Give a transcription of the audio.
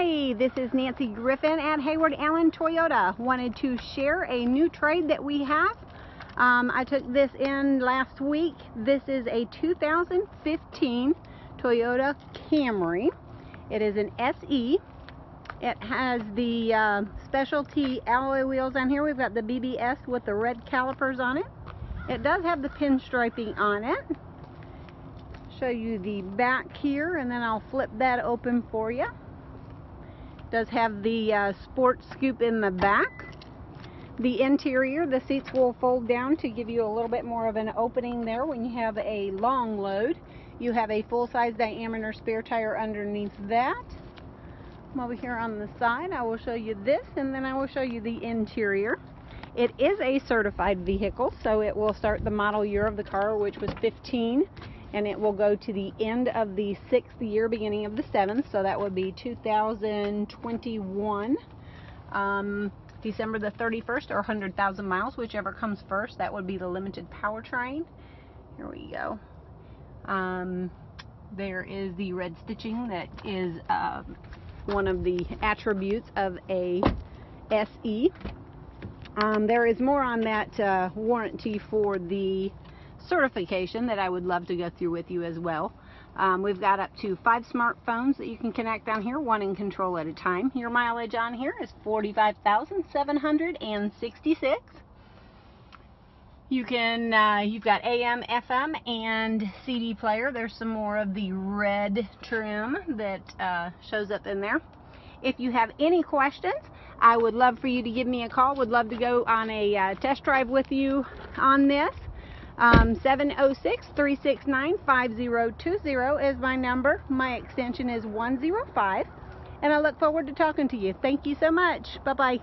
Hi, this is Nancy Griffin at Heyward Allen Toyota. Wanted to share a new trade that we have. I took this in last week. This is a 2015 Toyota Camry. It is an SE. It has the specialty alloy wheels on here. We've got the BBS with the red calipers on it. It does have the pinstriping on it. Show you the back here, and then I'll flip that open for you. Does have the sports scoop in the back. The interior, the seats will fold down to give you a little bit more of an opening there when you have a long load. You have a full-size diameter spare tire underneath that. Over here on the side, I will show you this, and then I will show you the interior. It is a certified vehicle, so it will start the model year of the car, which was 15, and it will go to the end of the 6th year, beginning of the 7th, so that would be 2021, December the 31st, or 100,000 miles, whichever comes first. That would be the limited powertrain. Here we go. There is the red stitching that is one of the attributes of a SE. There is more on that warranty for the certification that I would love to go through with you as well. We've got up to 5 smartphones that you can connect on here, one in control at a time. Your mileage on here is 45,766. You can, you've got AM, FM, and CD player. There's some more of the red trim that shows up in there. If you have any questions, I would love for you to give me a call. Would love to go on a test drive with you on this. 706-369-5020 is my number. My extension is 105, and I look forward to talking to you. Thank you so much. Bye-bye.